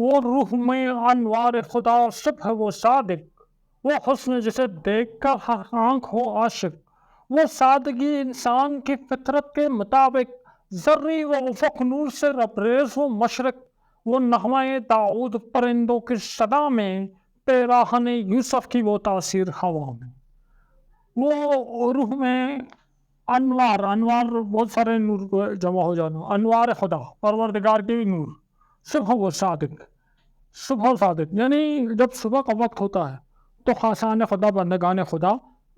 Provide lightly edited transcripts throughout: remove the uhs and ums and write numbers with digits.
وہ روح میں انوار خدا صبح وہ صادق، وہ حسن جسے دیکھ کر ہر آنکھ ہو عاشق، وہ سادگی انسان کی فطرت کے مطابق، ذری و افق نور سے لبریز وہ مشرق، وہ نغمہ داؤد پرندوں کی صدا میں، پیراہن یوسف کی وہ تاثیر ہوا میں۔ وہ روح میں انوار بہت سارے نور کو جمع ہو جانا، انوار خدا پروردگار کی نور، صبح و صادق یعنی جب صبح کا وقت ہوتا ہے تو خاصان خدا بندگان خدا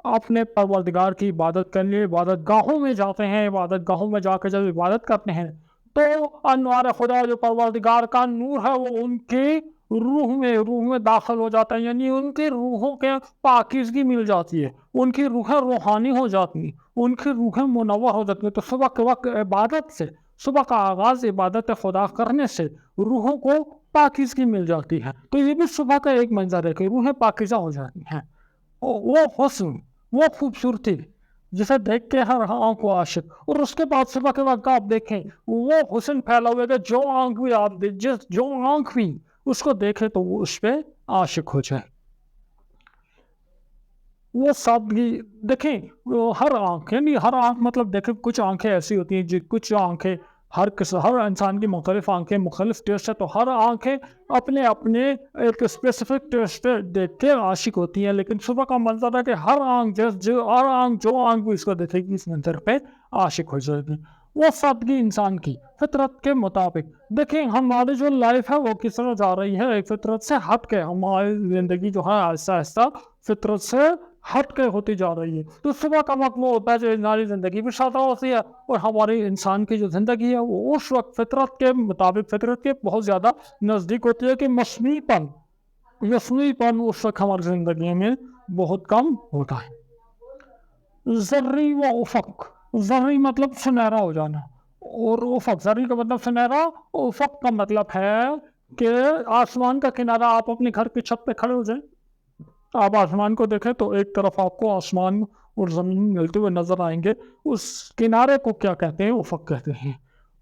اپنے پروردگار کی عبادت کے لیے عبادت گاہوں میں جاتے ہیں، عبادت گاہوں میں جا کے جب عبادت کرتے ہیں تو انوار خدا جو پروردگار کا نور ہے وہ ان کی روح میں داخل ہو جاتا ہے، یعنی ان کی روحوں کے پاکیزگی مل جاتی ہے، ان کی روحیں روحانی ہو جاتی ہیں، ان کی روحیں منور ہو جاتی ہیں۔ تو صبح کے وقت عبادت سے، صبح کا آغاز عبادت خدا کرنے سے روحوں کو پاکیزگی مل جاتی ہے۔ تو یہ بھی صبح کا ایک منظر ہے کہ روحیں پاکیزہ ہو جاتی ہیں۔ وہ حسن، وہ خوبصورتی جسے دیکھ کے ہر آنکھ کو عاشق، اور اس کے بعد صبح کے وقت آپ دیکھیں وہ حسن پھیلا ہوا ہے کہ جو آنکھ بھی اس کو دیکھے تو وہ اس پہ عاشق ہو جائے۔ وہ سادگی دیکھیں، ہر آنکھ یعنی ہر آنکھ مطلب دیکھیں کچھ آنکھیں ایسی ہوتی ہیں کچھ آنکھیں ہر انسان کی مختلف آنکھیں مختلف ٹیسٹ ہے، تو ہر آنکھیں اپنے ایک اسپیسیفک ٹیسٹ دیکھ کے عاشق ہوتی ہیں، لیکن صبح کا منظر ہے کہ ہر آنکھ جو آنکھ بھی اس کو دیکھے گی اس منظر پہ عاشق ہو جائے گی۔ وہ سادگی انسان کی فطرت کے مطابق، دیکھیں ہماری جو لائف ہے وہ کس طرح جا رہی ہے، ایک فطرت سے ہٹ کے ہماری زندگی جو ہے آہستہ آہستہ فطرت سے ہٹ کے ہوتی جا رہی ہے۔ تو صبح کا وقت وہ ہوتا ہے جو ہماری زندگی بھی سادہ ہوتی ہے، اور ہماری انسان کی جو زندگی ہے وہ اس وقت فطرت کے مطابق، فطرت کے بہت زیادہ نزدیک ہوتی ہے کہ مصنوعی پن اس وقت ہماری زندگی میں بہت کم ہوتا ہے۔ ذری و افق، ذری مطلب سنہرا ہو جانا، اور افق، ذری کا مطلب سنہرا، افق کا مطلب ہے کہ آسمان کا کنارہ۔ آپ اپنے گھر کی چھت پہ کھڑے ہو جائیں، آپ آسمان کو دیکھیں تو ایک طرف آپ کو آسمان اور زمین ملتے ہوئے نظر آئیں گے، اس کنارے کو کیا کہتے ہیں؟ افق کہتے ہیں۔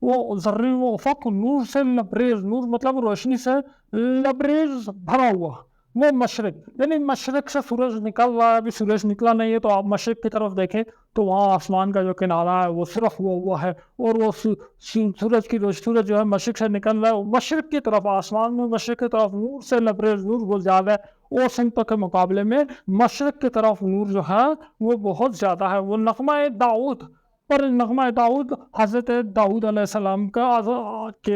وہ ذری و افق نور سے لبریز، نور مطلب روشنی سے لبریز بھرا ہوا، وہ مشرق یعنی مشرق سے سورج نکل رہا ہے، ابھی سورج نکلا نہیں ہے تو آپ مشرق کی طرف دیکھیں تو وہاں آسمان کا جو کنارہ ہے وہ صرف ہوا ہے، اور وہ سورج جو ہے مشرق سے نکل رہا ہے، وہ مشرق کی طرف، آسمان میں مشرق کی طرف نور سے لبریز، نور بہت زیادہ ہے، اور سمتوں کے مقابلے میں مشرق کی طرف نور جو ہے وہ بہت زیادہ ہے۔ وہ نغمہ داؤد پر، نغمہ داؤد حضرت داؤد علیہ السلام کا حضرت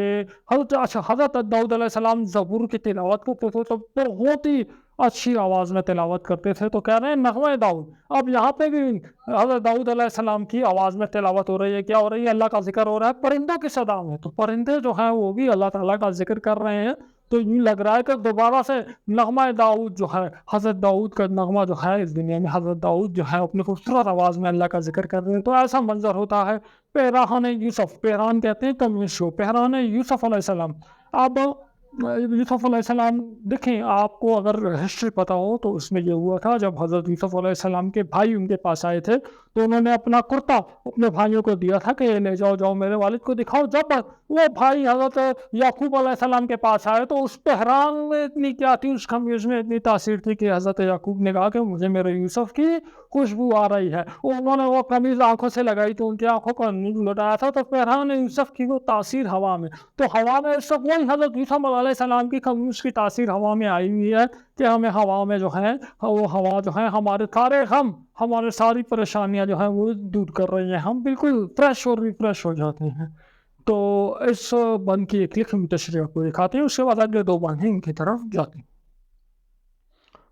داؤد علیہ السلام زبور کی تلاوت کرتے تھے تو بہت ہی اچھی آواز میں تلاوت کرتے تھے، تو کہہ رہے ہیں نغمہ داؤد۔ اب یہاں پہ بھی حضرت داؤد علیہ السلام کی آواز میں تلاوت ہو رہی ہے، کیا ہو رہی ہے؟ اللہ کا ذکر ہو رہا ہے پرندوں کی صدا میں، تو پرندے جو ہیں وہ بھی اللہ تعالیٰ کا ذکر کر رہے ہیں۔ تو یوں لگ رہا ہے کہ دوبارہ سے نغمہ داؤد جو ہے، حضرت داؤد کا نغمہ جو ہے اس دنیا میں، حضرت داؤد جو ہے اپنی خوبصورت آواز میں اللہ کا ذکر کر رہے ہیں، تو ایسا منظر ہوتا ہے۔ پیراہن یوسف، پیران کہتے ہیں قمیص کو، پیراہن یوسف علیہ السلام۔ اب یوسف علیہ السلام دیکھیں، آپ کو اگر ہسٹری پتا ہو تو اس میں یہ ہوا تھا جب حضرت یوسف علیہ السلام کے بھائی ان کے پاس آئے تھے تو انہوں نے اپنا کرتا اپنے بھائیوں کو دیا تھا کہ یہ لے جاؤ میرے والد کو دکھاؤ۔ جب وہ بھائی حضرت یعقوب علیہ السلام کے پاس آئے تو اس پہران میں اتنی کیا تھی، اس قمیص میں اتنی تاثیر تھی کہ حضرت یعقوب نے کہا کہ مجھے میرے یوسف کی خوشبو آ رہی ہے، اور انہوں نے وہ قمیص آنکھوں سے لگائی تو ان کی آنکھوں کا نور لٹایا تھا، تو پہران یوسف کی وہ تاثیر ہوا میں، تو ہوا میں اس وقت وہی حضرت یوسف علیہ السلام کی قمیص کی تاثیر ہوا میں آئی ہوئی ہے کہ ہمیں ہوا میں جو ہے وہ ہوا جو ہے ہمارے سارے غم، ہمارے ساری پریشانیاں جو ہیں وہ دور کر رہی ہیں، ہم بالکل فریش اور ریفریش ہو جاتے ہیں۔ تو اس بند کی ایک لکھنی تشریح آپ کو دکھاتے ہیں، اس کے بعد اگلے دو بند ہیں ان کی طرف جاتے ہیں۔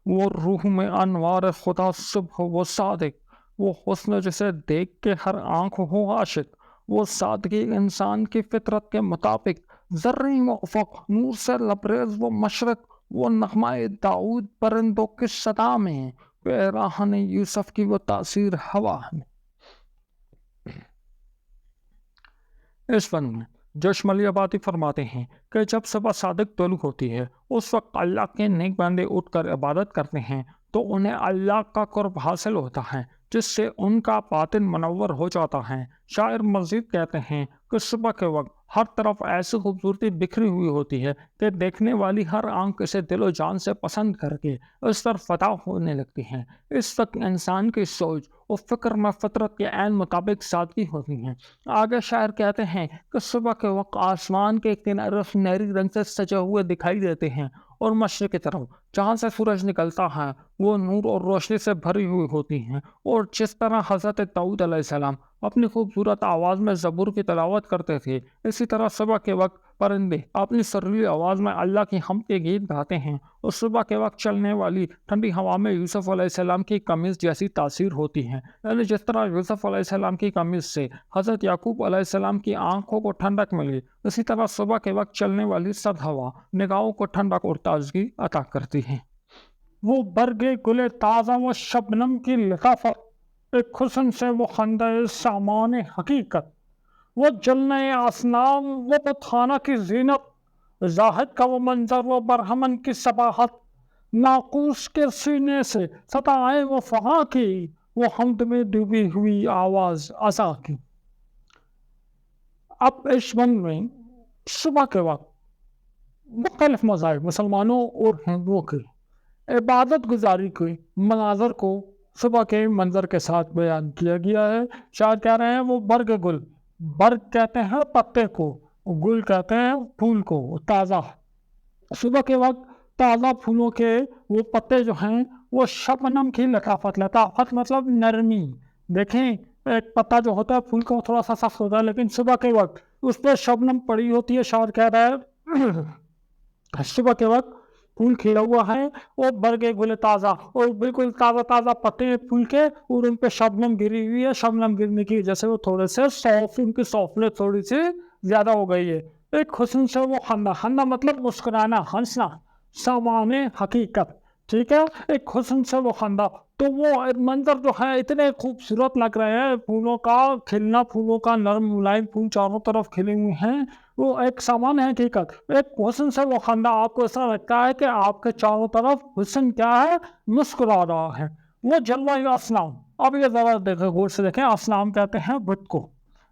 وہ روح میں انوار خدا صبح وہ صادق، وہ حسن جسے دیکھ کے ہر آنکھ ہو عاشق، وہ سادگی انسان کی فطرت کے مطابق، ذری و افق نور سے لبریز وہ مشرق، وہ نغمہ داؤد پرندوں کی صدا میں، پیراہن یوسف کی وہ تاثیر ہوا میں۔ اس فن میں جشملی آبادی فرماتے ہیں کہ جب صبح صادق طلوع ہوتی ہے اس وقت اللہ کے نیک بندے اٹھ کر عبادت کرتے ہیں تو انہیں اللہ کا قرب حاصل ہوتا ہے، جس سے ان کا باطن منور ہو جاتا ہے۔ شاعر مزید کہتے ہیں کہ صبح کے وقت ہر طرف ایسی خوبصورتی بکھری ہوئی ہوتی ہے کہ دیکھنے والی ہر آنکھ اسے دل و جان سے پسند کر کے اس پر فتح ہونے لگتی ہے۔ اس وقت انسان کی سوچ اور فکر میں فطرت کے عین مطابق سادگی ہوتی ہے۔ آگے شاعر کہتے ہیں کہ صبح کے وقت آسمان کے کنارے سنہری رنگ سے سجے ہوئے دکھائی دیتے ہیں، اور مشرق کی طرف جہاں سے سورج نکلتا ہے وہ نور اور روشنی سے بھری ہوئی ہوتی ہیں۔ اور جس طرح حضرت داؤد علیہ السلام اپنی خوبصورت آواز میں زبور کی تلاوت کرتے تھے، اسی طرح صبح کے وقت پرندے اپنی سریلی آواز میں اللہ کی حمد کے گیت گاتے ہیں، اور صبح کے وقت چلنے والی ٹھنڈی ہوا میں یوسف علیہ السلام کی قمیض جیسی تاثیر ہوتی ہے۔ یعنی جس طرح یوسف علیہ السلام کی قمیض سے حضرت یعقوب علیہ السلام کی آنکھوں کو ٹھنڈک ملی، اسی طرح صبح کے وقت چلنے والی سرد ہوا نگاہوں کو ٹھنڈک اور تازگی عطا کرتی ہے۔ وہ برگ گل تازہ و شبنم کی لطافت، ایک حسن سے وہ خندہ سامان حقیقت، وہ جلنے آسنام وہ بتخانہ کی زینت، زاہد کا وہ منظر وہ برہمن کی صباحت، ناقوس کے سینے سے ستائے وہ فغاں کی، وہ حمد میں ڈوبی ہوئی آواز عزا کی۔ اب اس بند میں صبح کے وقت مختلف مذاہب مسلمانوں اور ہندوؤں کی عبادت گزاری کے مناظر کو صبح کے منظر کے ساتھ بیان کیا گیا ہے۔ شاعر کہہ رہے ہیں وہ برگ گل، برگ کہتے ہیں پتے کو، گل کہتے ہیں پھول کو، تازہ صبح کے وقت تازہ پھولوں کے وہ پتے جو ہیں وہ شبنم کی لطافت، لطافت مطلب نرمی۔ دیکھیں ایک پتا جو ہوتا ہے پھول کا وہ تھوڑا سا سخت ہوتا ہے، لیکن صبح کے وقت اس پہ شبنم پڑی ہوتی ہے۔ شاعر کہہ رہا ہے صبح کے وقت پھول کھلا ہوا ہے اور برگے گل تازہ، اور بالکل تازہ تازہ پتے ہیں پھول کے، اور ان پہ شبنم گری ہوئی ہے۔ شبنم گرنے کی وجہ سے وہ تھوڑے سے سافٹ، ان کی سافٹنس تھوڑی سی زیادہ ہو گئی ہے۔ ایک حسن سے وہ خندہ، خندہ مطلب مسکرانا، ہنسنا، سامان حقیقت، ٹھیک ہے، ایک حسن سے وہ خندہ۔ تو وہ منظر جو ہے اتنے خوبصورت لگ رہے ہیں، پھولوں کا کھلنا، پھولوں کا نرم ملائم پھول چاروں طرف کھلے ہوئے ہیں، وہ ایک سامان ہے حقیقت، ایک حسن سے وہ خندہ۔ آپ کو ایسا لگتا ہے کہ آپ کے چاروں طرف حسن کیا ہے، مسکرا رہا ہے۔ وہ جلوہ اسلام، اب یہ ذرا دیکھیں غور سے دیکھیں، اسلام کہتے ہیں بت کو،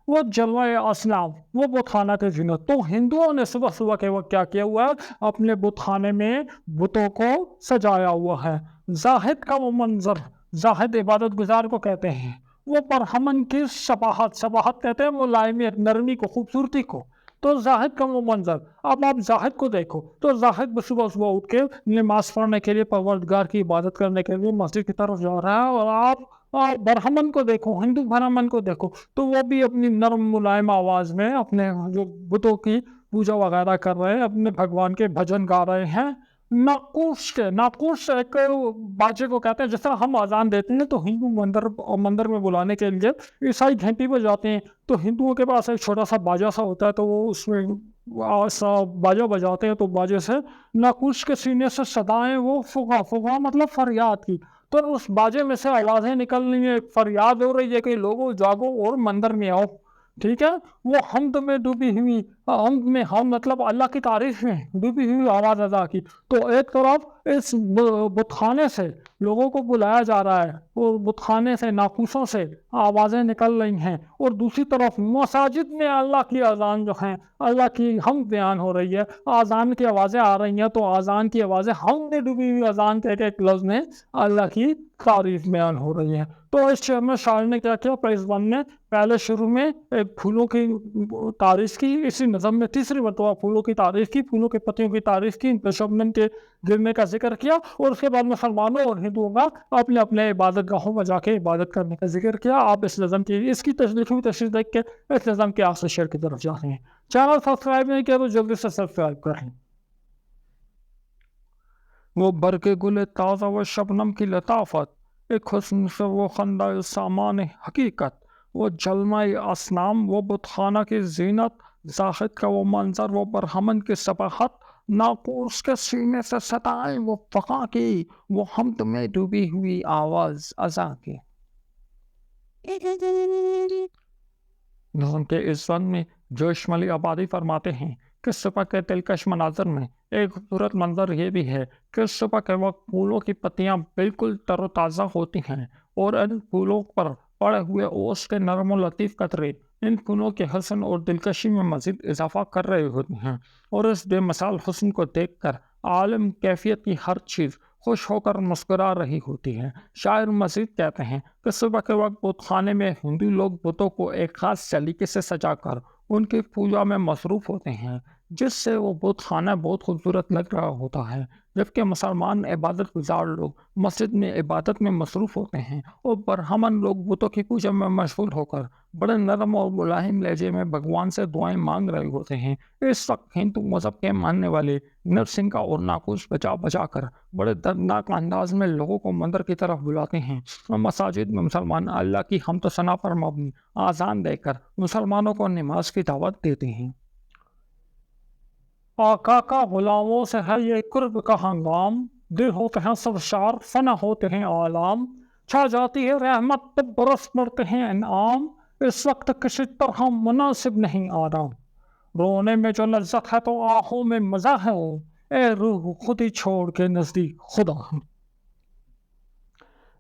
وہ جلوہ اسلام وہ بت خانہ کے زینت۔ تو ہندوؤں نے صبح صبح کے وقت کیا کیا ہوا ہے، اپنے بت خانے میں بتوں کو سجایا ہوا ہے۔ زاہد کا وہ منظر، زاہد عبادت گزار کو کہتے ہیں، وہ برہمن کی صباحت، صباحت کہتے ہیں ملائمیت، نرمی کو، خوبصورتی کو۔ تو زاہد کا وہ منظر، اب آپ زاہد کو دیکھو تو زاہد صبح صبح اٹھ کے نماز پڑھنے کے لیے، پروردگار کی عبادت کرنے کے لیے مسجد کی طرف جا رہا ہے، اور آپ برہمن کو دیکھو، ہندو برہمن کو دیکھو تو وہ بھی اپنی نرم ملائم آواز میں اپنے جو بتوں کی پوجا وغیرہ کر رہے ہیں، اپنے بھگوان کے بھجن گا رہے ہیں۔ ناقوس ایک باجے کو کہتے ہیں، جس طرح ہم اذان دیتے ہیں تو ہندو مندر میں بلانے کے لیے عیسائی گھنٹی بجاتے ہیں، تو ہندوؤں کے پاس ایک چھوٹا سا باجا سا ہوتا ہے، تو وہ اس میں باجا بجاتے ہیں، تو باجے سے ناقوس کے سینے سے صدائیں وہ فغاں مطلب فریاد کی، تو اس باجے میں سے آوازیں نکل رہی ہیں، فریاد ہو رہی ہے کہ لوگوں جاگو اور مندر میں آؤ، ٹھیک ہے۔ وہ حمد میں ڈوبی ہوئی، حمد میں ہم مطلب اللہ کی تعریف میں ڈوبی ہوئی آواز ادا کی۔ تو ایک طرف اس بت خانے سے لوگوں کو بلایا جا رہا ہے، اور بت خانے سے ناقوسوں سے آوازیں نکل رہی ہیں، اور دوسری طرف مساجد میں اللہ کی اذان جو ہیں، اللہ کی حمد بیان ہو رہی ہے، اذان کی آوازیں آ رہی ہیں، تو اذان کی آوازیں حمد میں ڈوبی ہوئی اذان کے ایک لفظ میں اللہ کی تعریف بیان ہو رہی ہے۔ تو اس شعر میں شاعر نے کیا کیا، اس بند میں پہلے شروع میں ایک پھولوں کی تعریف کی، اسی نظم میں تیسری مرتبہ پھولوں کی تعریف کی، پھولوں کے پتیوں کی تعریف کی، ان پہ شبنم کے گرنے کا ذکر کیا، اور اس کے بعد مسلمانوں اور ہندوؤں کا اپنے اپنے عبادت گاہوں میں جا کے عبادت کرنے کا ذکر کیا۔ آپ اس نظم کی اس کی تشریح دیکھ کے اس نظم کے آخری شعر کی طرف جا رہے ہیں۔ چینل سبسکرائب نہیں کیا تو جلدی سے سبسکرائب کریں۔ وہ برگ گل تازہ و شبنم کی لطافت، ایک حسن سے وہ خندہ سامان حقیقت، وہ جلمہ اسنام وہ بت خانہ کی زینت، زاہد کا وہ منظر وہ برہمن کی صباحت، ناقوس کے سینے سے ستائیں وہ فغاں کی، وہ حمد میں ڈوبی ہوئی آواز عزا کی۔ نظم کے اس بند میں جوش ملی آبادی فرماتے ہیں کہ صبح کے دلکش مناظر میں ایک خوبصورت منظر یہ بھی ہے کہ صبح کے وقت پھولوں کی پتیاں بالکل تر و تازہ ہوتی ہیں، اور ان پھولوں پر پڑے ہوئے اوس کے نرم و لطیف قطرے ان پھولوں کے حسن اور دلکشی میں مزید اضافہ کر رہے ہوتے ہیں، اور اس بے مثال حسن کو دیکھ کر عالم کیفیت کی ہر چیز خوش ہو کر مسکرا رہی ہوتی ہے۔ شاعر مزید کہتے ہیں کہ صبح کے وقت بت خانے میں ہندو لوگ بتوں کو ایک خاص طریقے سے سجا کر ان کی پوجا میں مصروف ہوتے ہیں، جس سے وہ بت خانہ بہت خوبصورت لگ رہا ہوتا ہے، جبکہ مسلمان عبادت گزار لوگ مسجد میں عبادت میں مصروف ہوتے ہیں، اور برہمن لوگ بتوں کی پوجا میں مشغول ہو کر بڑے نرم اور ملاحم لہجے میں بھگوان سے دعائیں مانگ رہے ہوتے ہیں۔ اس وقت ہندو مذہب کے ماننے والے نرسنگا اور ناقوس بجا بجا کر بڑے دردناک انداز میں لوگوں کو مندر کی طرف بلاتے ہیں، اور مساجد میں مسلمان اللہ کی حمد و ثنا پر مبنی آذان دے کر مسلمانوں کو نماز کی دعوت دیتے ہیں۔ آقا کا غلاموں سے ہے یہ قرب کا ہنگام، دل ہوتے ہیں سرشار فنا ہوتے ہیں عالام، چھا جاتی ہے رحمت تو برس پڑتے ہیں انعام، اس وقت کسی طرح مناسب نہیں آرام، رونے میں جو لذت ہے تو آنکھوں میں مزہ ہے، اے روح خود ہی چھوڑ کے نزدیک خدا ہے۔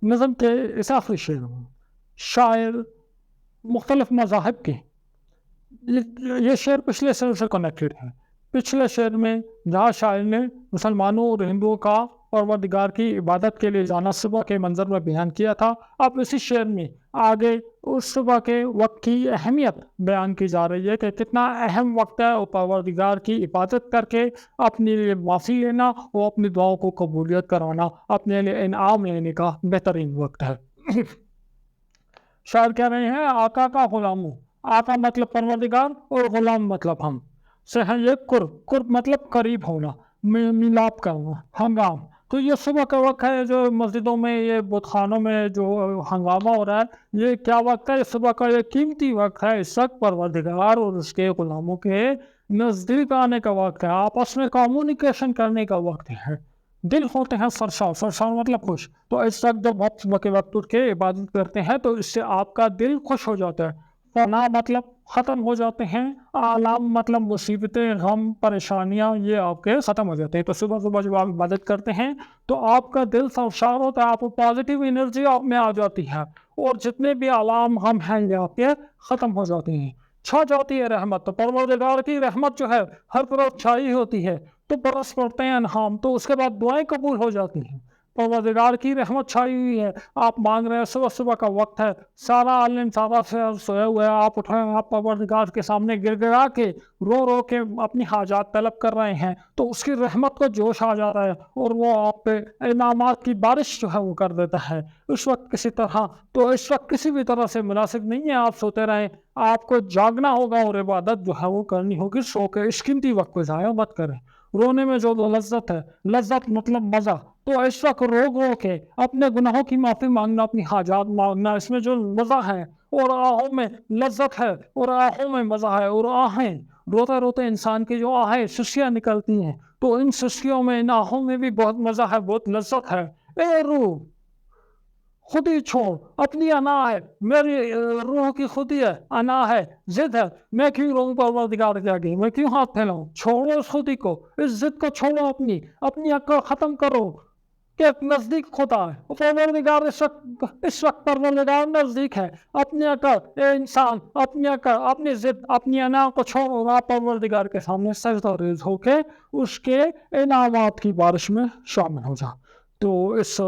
نظم کے اس آخری شعر میں شاعر مختلف مذاہب کے یہ شعر پچھلے شعر سے کنیکٹڈ ہے۔ پچھلے شعر میں جہاں شاعر نے مسلمانوں اور ہندوؤں کا پروردگار کی عبادت کے لیے جانا صبح کے منظر میں بیان کیا تھا، اب اسی شعر میں آگے اس صبح کے وقت کی اہمیت بیان کی جا رہی ہے کہ کتنا اہم وقت ہے، اور پروردگار کی عبادت کر کے اپنے لیے معافی لینا اور اپنی دعاؤں کو قبولیت کرانا اپنے لیے انعام لینے کا بہترین وقت ہے۔ شاعر کہہ رہے ہیں آقا کا غلاموں، آقا مطلب پروردگار اور غلام مطلب ہم سے ہے یہ قرب مطلب قریب ہونا، ملاپ کرنا، ہنگام۔ تو یہ صبح کا وقت ہے جو مسجدوں میں یہ بت خانوں میں جو ہنگامہ ہو رہا ہے، یہ کیا وقت ہے؟ یہ صبح کا یہ قیمتی وقت ہے، اس وقت پروردگار اور اس کے غلاموں کے نزدیک آنے کا وقت ہے، آپس میں کمیونیکیشن کرنے کا وقت ہے۔ دل ہوتے ہیں سرشار مطلب خوش، تو اس وقت جب آپ صبح کے وقت اٹھ کے عبادت کرتے ہیں تو اس سے آپ کا دل خوش ہو جاتا ہے۔ فنا مطلب ختم ہو جاتے ہیں، آلام مطلب مصیبتیں، غم، پریشانیاں، یہ آپ کے ختم ہو جاتے ہیں۔ تو صبح صبح جب آپ عبادت کرتے ہیں تو آپ کا دل سرشار ہوتا ہے، آپ کو پازیٹیو انرجی آپ میں آ جاتی ہے، اور جتنے بھی آلام غم ہیں یہ آپ کے ختم ہو جاتے ہیں، چھا جاتی ہے رحمت۔ تو پروردگار کی رحمت جو ہے ہر طرف چھائی ہوتی ہے، تو برس پڑتے ہیں انعام، تو اس کے بعد دعائیں قبول ہو جاتی ہیں۔ پروردگار کی رحمت چھائی ہوئی ہے، آپ مانگ رہے ہیں، صبح صبح کا وقت ہے، سارا عالم سارا سوئے ہوئے ہیں، آپ اٹھ رہے ہیں، آپ پروردگار کے سامنے گر گرا کے رو کے اپنی حاجات طلب کر رہے ہیں، تو اس کی رحمت کو جوش آ جاتا ہے، اور وہ آپ پہ انعامات کی بارش جو ہے وہ کر دیتا ہے اس وقت کسی طرح۔ تو اس وقت کسی بھی طرح سے مناسب نہیں ہے آپ سوتے رہیں، آپ کو جاگنا ہوگا اور عبادت جو ہے وہ کرنی ہوگی، سو کے اس قیمتی وقت کو ضائع مت کریں۔ رونے میں جو لذت ہے، لذت مطلب مزہ، تو اس وقت رو کے اپنے گناہوں کی معافی مانگنا، اپنی حاجات مانگنا، اس میں جو مزہ ہے، اور آہوں میں لذت ہے، اور آہوں میں مزہ ہے، اور آہیں روتے روتے انسان کی جو آہیں سسیاں نکلتی ہیں، تو ان سسیوں میں، ان آہوں میں بھی بہت مزہ ہے، بہت لذت ہے۔ اے روح خود ہی چھوڑ، اپنی انا ہے، میری روح کی خود ہی ہے، انا ہے، ضد ہے، میں کیوں رہوں پروردگار کے آگے، میں کیوں ہاتھ پھیلاؤں؟ چھوڑو اس خودی کو، اس ضد کو چھوڑو، اپنی عقل ختم کرو کہ نزدیک خدا ہے پروردگار، اس وقت پروردگار نزدیک ہے۔ اپنی عقل، اے انسان، اپنی عقل، اپنی ضد، اپنی انا کو چھوڑو، آپ پروردگار کے سامنے سجدہ ریز ہو کے اس کے انعامات کی بارش میں شامل ہو جا۔ تو اس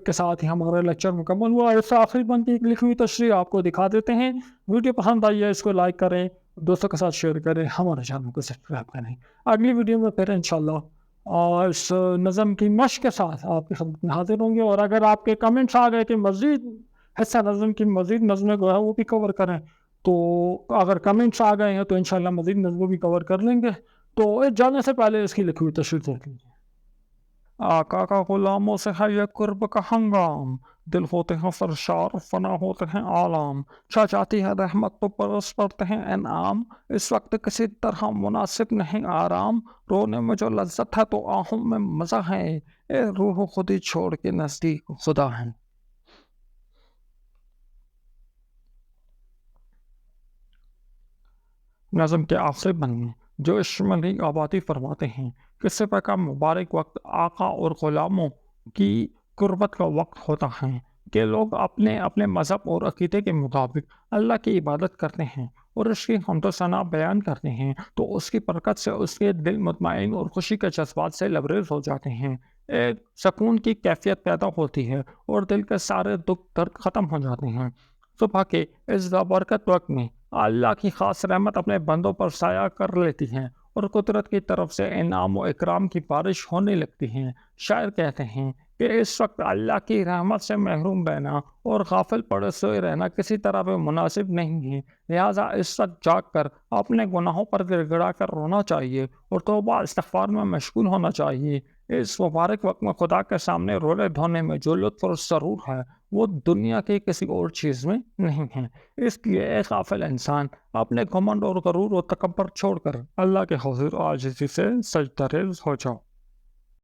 کے ساتھ ہی ہمارا لیکچر مکمل ہوا۔ اس آخری بند کی لکھی ہوئی تشریح آپ کو دکھا دیتے ہیں۔ ویڈیو پسند آئی ہے اس کو لائک کریں، دوستوں کے ساتھ شیئر کریں، ہمارے چینل کو سبسکرائب کریں۔ اگلی ویڈیو میں پھر انشاءاللہ اور اس نظم کی مشق کے ساتھ آپ کے خدمت میں حاضر ہوں گے، اور اگر آپ کے کمنٹس آ گئے کہ مزید حصہ نظم کی مزید نظمیں جو ہے وہ بھی کور کریں، تو اگر کمنٹس آ گئے ہیں تو انشاءاللہ مزید نظمیں بھی کور کر لیں گے۔ تو جانے سے پہلے اس کی لکھی ہوئی تشریح دیکھ لیجیے۔ آقا کا غلاموں سے ہے یہ قرب کا ہنگام، دل ہوتے ہیں سرشار فنا ہوتے ہیں عالم، چھا جاتی ہے رحمت تو برس پڑتے ہیں انعام، اس وقت کسی طرح مناسب نہیں آرام، رونے میں جو لذت ہے تو آنکھوں میں مزہ ہے، اے روح خود ہی چھوڑ کے نزدیک خدا ہے۔ نظم کے آخری بند میں جو شمالی آبادی فرماتے ہیں کہ صبح کا مبارک وقت آقا اور غلاموں کی قربت کا وقت ہوتا ہے، کہ لوگ اپنے اپنے مذہب اور عقیدے کے مطابق اللہ کی عبادت کرتے ہیں اور اس کی حمد و ثنا بیان کرتے ہیں تو اس کی برکت سے اس کے دل مطمئن اور خوشی کے جذبات سے لبریز ہو جاتے ہیں، ایک سکون کی کیفیت پیدا ہوتی ہے اور دل کے سارے دکھ درد ختم ہو جاتے ہیں۔ صبح کے اس بابرکت وقت میں اللہ کی خاص رحمت اپنے بندوں پر سایہ کر لیتی ہے اور قدرت کی طرف سے انعام و اکرام کی بارش ہونے لگتی ہے۔ شاعر کہتے ہیں کہ اس وقت اللہ کی رحمت سے محروم رہنا اور غافل پڑے سوئے رہنا کسی طرح بھی مناسب نہیں ہے، لہٰذا اس وقت جاگ کر اپنے گناہوں پر گڑ گڑا کر رونا چاہیے اور توبہ استغفار میں مشغول ہونا چاہیے۔ اس مبارک وقت میں خدا کے سامنے رونے دھونے میں جو لطف اور سرور ہے وہ دنیا کی کسی اور چیز میں نہیں ہے۔ اس لیے ایک غافل انسان اپنے گھمنڈ اور غرور و تکبر چھوڑ کر اللہ کے حضور عاجزی سے سجدہ ریز ہو جاؤ۔